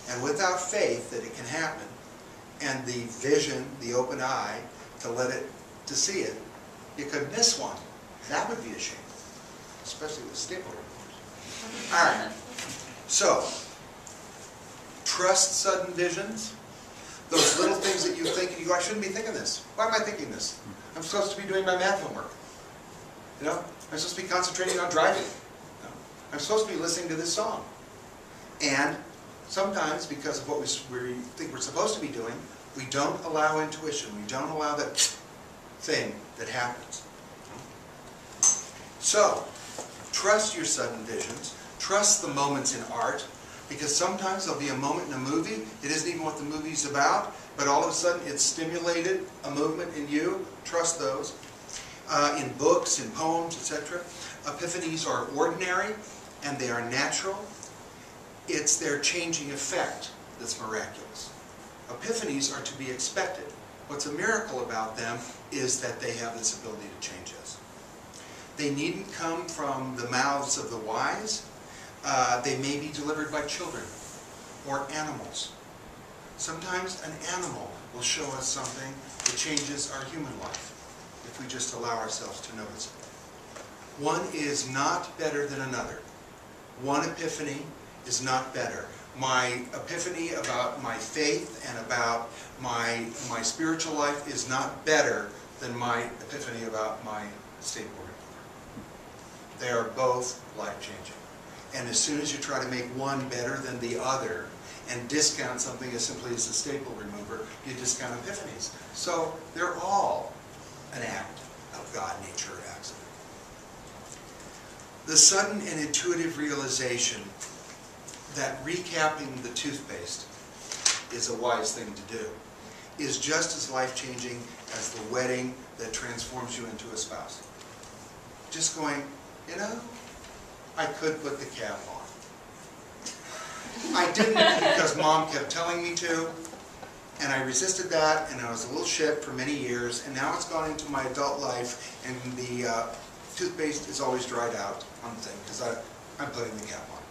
And without faith that it can happen, and the vision, the open eye, to see it, you could miss one. That would be a shame, especially with staple removers. All right. So, trust sudden visions. Those little things that you think, you go, I shouldn't be thinking this. Why am I thinking this? I'm supposed to be doing my math homework. You know, I'm supposed to be concentrating on driving. You know? I'm supposed to be listening to this song. And sometimes, because of what we think we're supposed to be doing, we don't allow intuition. We don't allow that thing that happens. So, trust your sudden visions. Trust the moments in art. Because sometimes there'll be a moment in a movie, it isn't even what the movie's about, but all of a sudden it's stimulated a movement in you. Trust those. In books, in poems, etc. Epiphanies are ordinary, and they are natural. It's their changing effect that's miraculous. Epiphanies are to be expected. What's a miracle about them is that they have this ability to change us. They needn't come from the mouths of the wise. They may be delivered by children or animals. Sometimes an animal will show us something that changes our human life if we just allow ourselves to notice it. One is not better than another. One epiphany is not better. My epiphany about my faith and about my spiritual life is not better than my epiphany about my staple remover. They are both life-changing. And as soon as you try to make one better than the other and discount something as simply as a staple remover, you discount epiphanies. So they're all an act of God, nature, or accident. The sudden and intuitive realization that recapping the toothpaste is a wise thing to do is just as life-changing as the wedding that transforms you into a spouse. Just going, you know, I could put the cap on. I didn't because Mom kept telling me to, and I resisted that, and I was a little shit for many years, and now it's gone into my adult life, and the toothpaste is always dried out on the thing because I'm putting the cap on.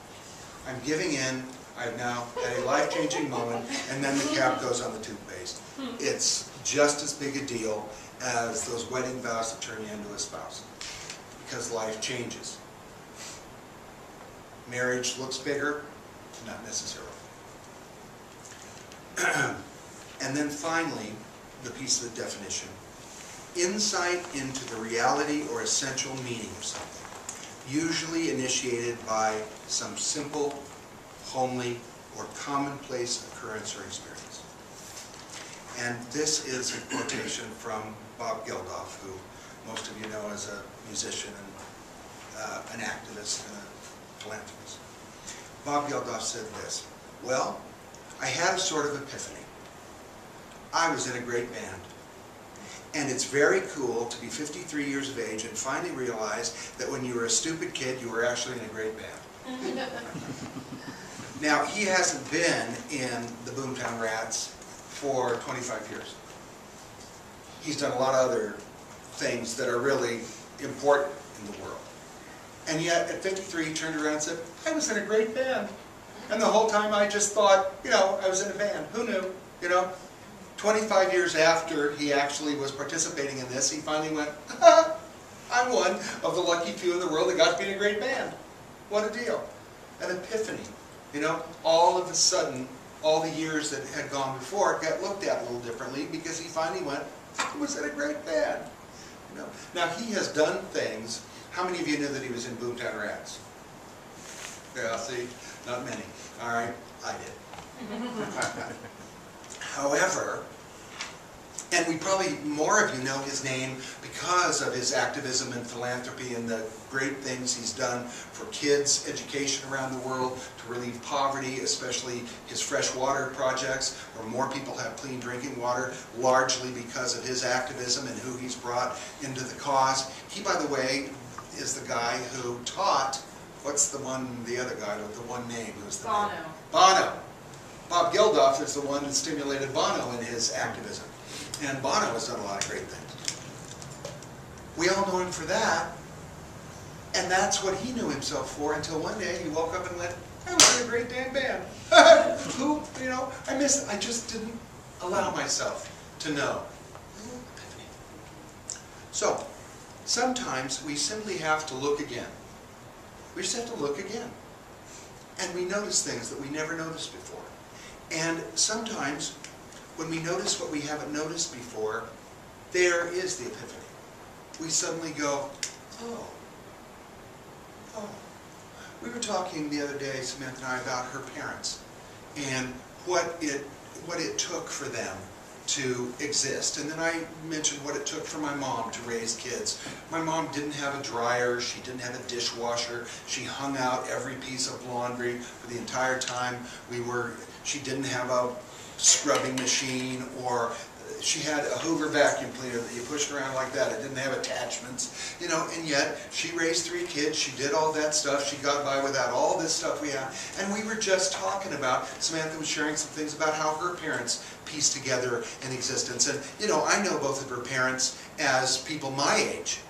I'm giving in. I've now had a life-changing moment, and then the cap goes on the toothpaste. It's just as big a deal as those wedding vows that turn you into a spouse, because life changes. Marriage looks bigger, not necessarily. And then finally, the piece of the definition. Insight into the reality or essential meaning of something, usually initiated by some simple, homely, or commonplace occurrence or experience. And this is a quotation from Bob Geldof, who most of you know as a musician and an activist and a philanthropist. Bob Geldof said this, well, I had a sort of epiphany. I was in a great band. And it's very cool to be 53 years of age and finally realize that when you were a stupid kid, you were actually in a great band. Now, he hasn't been in the Boomtown Rats for 25 years. He's done a lot of other things that are really important in the world. And yet, at 53, he turned around and said, I was in a great band. And the whole time I just thought, you know, I was in a band. Who knew? You know, 25 years after he actually was participating in this, he finally went, I'm one of the lucky few in the world that got to be in a great band. What a deal. An epiphany. You know, all of a sudden, all the years that had gone before got looked at a little differently because he finally went, I was in a great band. You know? Now, he has done things. How many of you knew that he was in Boomtown Rats? Yeah, see, not many. All right, I did. However, and we probably, more of you know his name because of his activism and philanthropy and the great things he's done for kids' education around the world, to relieve poverty, especially his fresh water projects, where more people have clean drinking water, largely because of his activism and who he's brought into the cause. He, by the way, is the guy who taught, what's the other guy with the one name? Who's the Bono. name? Bono. Bob Geldof is the one that stimulated Bono in his activism. And Bono has done a lot of great things. We all know him for that. And that's what he knew himself for until one day he woke up and went, I was in a great dang band. Who know, I missed it. I just didn't allow myself to know. Epiphany. So, sometimes we simply have to look again. We just have to look again. And we notice things that we never noticed before. And sometimes, when we notice what we haven't noticed before, there is the epiphany. We suddenly go, oh. We were talking the other day, Samantha and I, about her parents and what it took for them to exist. And then I mentioned what it took for my mom to raise kids. My mom didn't have a dryer, she didn't have a dishwasher, she hung out every piece of laundry for the entire time she didn't have a scrubbing machine, or she had a Hoover vacuum cleaner that you pushed around like that. It didn't have attachments, you know, and yet she raised 3 kids, she did all that stuff, she got by without all this stuff we have. And we were just talking about, Samantha was sharing some things about how her parents pieced together an existence. And, you know, I know both of her parents as people my age.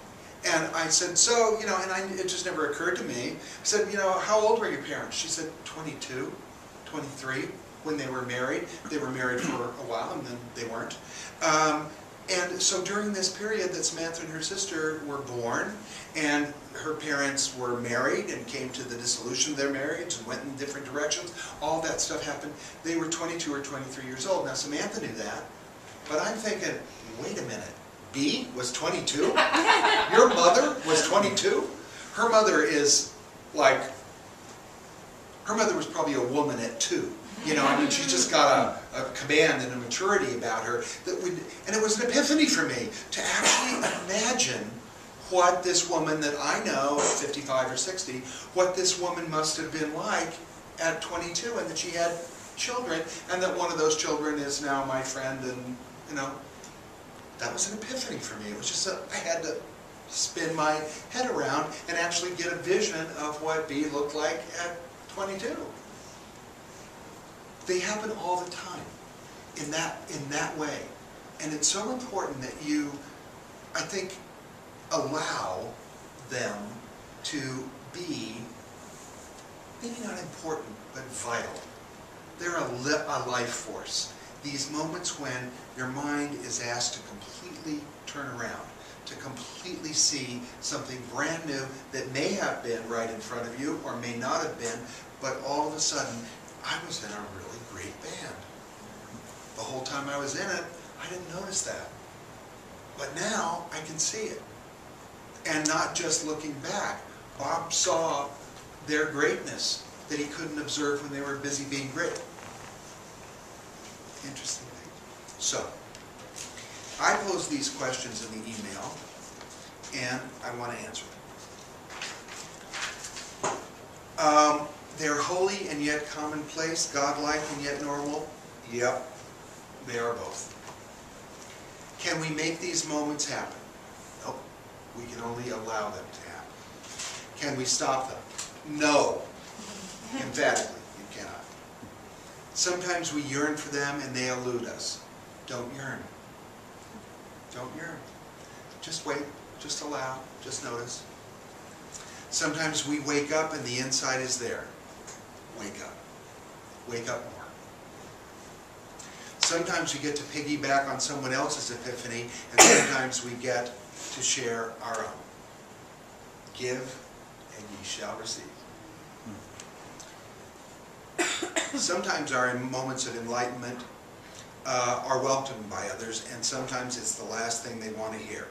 And I said, so, you know, and it just never occurred to me. I said, you know, how old were your parents? She said, 22, 23. When they were married. They were married for a while and then they weren't. And so during this period that Samantha and her sister were born, and her parents were married and came to the dissolution of their marriage and went in different directions, all that stuff happened. They were 22 or 23 years old. Now Samantha knew that, but I'm thinking, wait a minute, B was 22? Your mother was 22? Her mother is like, her mother was probably a woman at 2. You know, I mean, she's just got a command and a maturity about her that would, and it was an epiphany for me to actually imagine what this woman that I know at 55 or 60, what this woman must have been like at 22, and that she had children, and that one of those children is now my friend, and, you know, that was an epiphany for me. It was just that I had to spin my head around and actually get a vision of what B looked like at 22. They happen all the time in that way. And it's so important that you, I think, allow them to be, maybe not important, but vital. They're a life force. These moments when your mind is asked to completely turn around, to completely see something brand new that may have been right in front of you or may not have been, but all of a sudden, I was in a really great band. The whole time I was in it, I didn't notice that. But now I can see it. And not just looking back. Bob saw their greatness that he couldn't observe when they were busy being great. Interesting thing. So, I posed these questions in the email, and I want to answer them. They're holy and yet commonplace, godlike and yet normal. Yep, they are both. Can we make these moments happen? Nope. We can only allow them to happen. Can we stop them? No. Emphatically, you cannot. Sometimes we yearn for them and they elude us. Don't yearn. Don't yearn. Just wait. Just allow. Just notice. Sometimes we wake up and the inside is there. Wake up. Wake up more. Sometimes we get to piggyback on someone else's epiphany, and sometimes we get to share our own. Give, and ye shall receive. Sometimes our moments of enlightenment are welcomed by others, and sometimes it's the last thing they want to hear.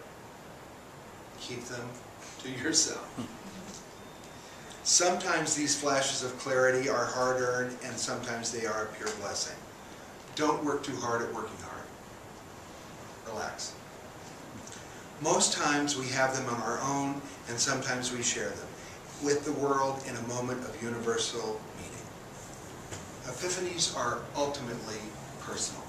Keep them to yourself. Sometimes these flashes of clarity are hard-earned, and sometimes they are a pure blessing. Don't work too hard at working hard. Relax. Most times we have them on our own, and sometimes we share them with the world in a moment of universal meaning. Epiphanies are ultimately personal.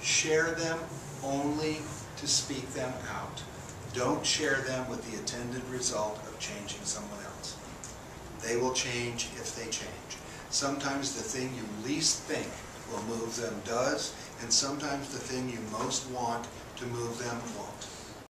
Share them only to speak them out. Don't share them with the intended result of changing someone else. They will change if they change. Sometimes the thing you least think will move them does, and sometimes the thing you most want to move them won't.